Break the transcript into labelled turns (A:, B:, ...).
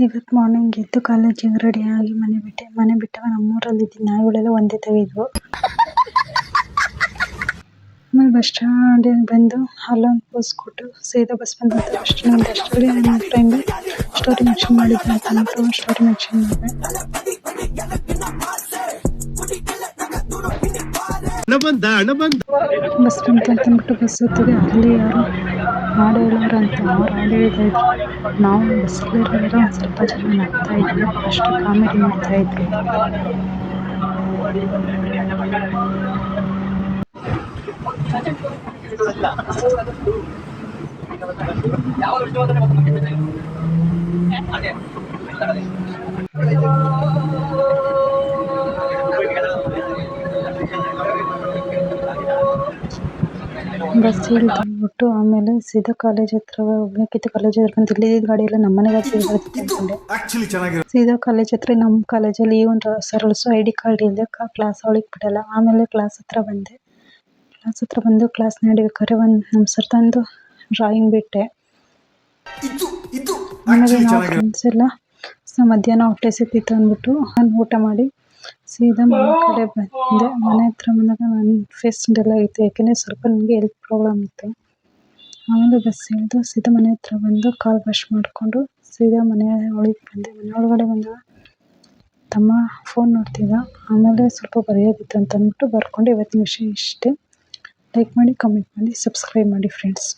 A: ಇವತ್ತು ಮಾರ್ನಿಂಗ್ ಎದ್ದು ಕಾಲೇಜಿಗೆ ರೆಡಿಯಾಗಿ ಮನೆ ಬಿಟ್ಟಾಗ ನಮ್ಮೂರಲ್ಲಿದ್ದ ನಾಯಿಗಳೆಲ್ಲ ಒಂದೇ ಥರ ಇದ್ವು. ಆಮೇಲೆ ಬಸ್ ಸ್ಟ್ಯಾಂಡಿಗೆ ಬಂದು ಅಲ್ಲೊಂದು ಪೋಸ್ ಕೊಟ್ಟು ಸೀದಾ ಬಸ್ ಬಂದಂತ ಅಷ್ಟರಲ್ಲಿ ನನ್ನ ಫ್ರೆಂಡ್ ಸ್ಟೋರಿ ಮೆನ್ಷನ್ ಮಾಡಿದ್ದೆ ಅಂತ ಅಂದ್ಬಿಟ್ಟು ಸ್ಟೋರಿ ಮೆನ್ಷನ್ ಮಾಡಿದೆ. ಬಸ್ ಬಂತು ಅಂತ ಅಂದ್ಬಿಟ್ಟು ಬಸ್ ಹತ್ತಿದೆ. ಅಲ್ಲಿ ಯಾರು ಹಾಡು ಹೇಳೋರಂತೆ ಅವ್ರು ಹಾಡು ಹೇಳ್ತಾ ಇದ್ರು. ನಾವು ಬಸ್ಸಲ್ಲಿರೋರೆಲ್ಲ ಒಂದು ಸ್ವಲ್ಪ ಜನ ನಗ್ತಾ ಇದ್ವಿ, ಅಷ್ಟು ಕಾಮಿಡಿ ಮಾಡ್ತಾ ಇದ್ವಿ. ಬಸ್ ಇಳಿದ್ಬಿಟ್ಟು ಆಮೇಲೆ ಸೀದಾ ಕಾಲೇಜ್ ಹತ್ರ ಹೋಗ್ಬೇಕಿತ್ತು. ಕಾಲೇಜ್ ಹತ್ರ ಬಂದು ಇಲ್ಲಿದ್ದ ಗಾಡಿ ಎಲ್ಲ ನಮ್ಮನೆಗೆ ಬರುತ್ತೆ ಅನ್ಕೊಂಡೆ. ಸೀದಾ ಕಾಲೇಜ್ ಹತ್ರ ನಮ್ಮ ಕಾಲೇಜಲ್ಲಿ ಒಂದು ಸರ್ಸು ID ಕಾರ್ಡ್ ಇಲ್ಲದೆ ಕ್ಲಾಸ್ ಒಳಗೆ ಬಿಡಲ್ಲ. ಆಮೇಲೆ ಕ್ಲಾಸ್ ಹತ್ರ ಬಂದೆ. ಕ್ಲಾಸ್ ಹತ್ರ ಬಂದು ಕ್ಲಾಸ್ ನಡಿಬೇಕಾದ್ರೆ ನಮ್ಮ ಸರ್ ತಂದು ಡ್ರಾಯಿಂಗ್ ಬಿಟ್ಟೆ. ಆಮೇಲೆ ನಾವು ಫ್ರೆಂಡ್ಸ್ ಎಲ್ಲ ಮಧ್ಯಾಹ್ನ ಹೊಟ್ಟೆ ಸಿಕ್ತಿತ್ತು ಅಂದ್ಬಿಟ್ಟು ನಾನು ಊಟ ಮಾಡಿ ಸೀದಾ ಮನೆ ಕಡೆ ಬಂದೆ. ಮನೆ ಹತ್ರ ಬಂದಾಗ ನನ್ನ ಫೇಸ್ ಎಲ್ಲ ಇತ್ತು, ಯಾಕೆಂದರೆ ಸ್ವಲ್ಪ ನನಗೆ ಹೆಲ್ತ್ ಪ್ರಾಬ್ಲಮ್ ಇತ್ತು. ಆಮೇಲೆ ಬಸ್ ಇಳಿದು ಸೀದಾ ಮನೆ ಹತ್ರ ಬಂದು ಕಾಲು ವಾಶ್ ಮಾಡಿಕೊಂಡು ಸೀದಾ ಮನೆ ಒಳಗೆ ಬಂದೆ. ಮನೆ ಒಳಗಡೆ ಬಂದಾಗ ತಮ್ಮ ಫೋನ್ ನೋಡ್ತಿದ್ದ. ಆಮೇಲೆ ಸ್ವಲ್ಪ ಬರೆಯೋದಿತ್ತು ಅಂತ ಅಂದ್ಬಿಟ್ಟು ಬರ್ಕೊಂಡು ಇವತ್ತಿನ ವಿಷಯ ಇಷ್ಟೇ. ಲೈಕ್ ಮಾಡಿ, ಕಮೆಂಟ್ ಮಾಡಿ, ಸಬ್ಸ್ಕ್ರೈಬ್ ಮಾಡಿ ಫ್ರೆಂಡ್ಸ್.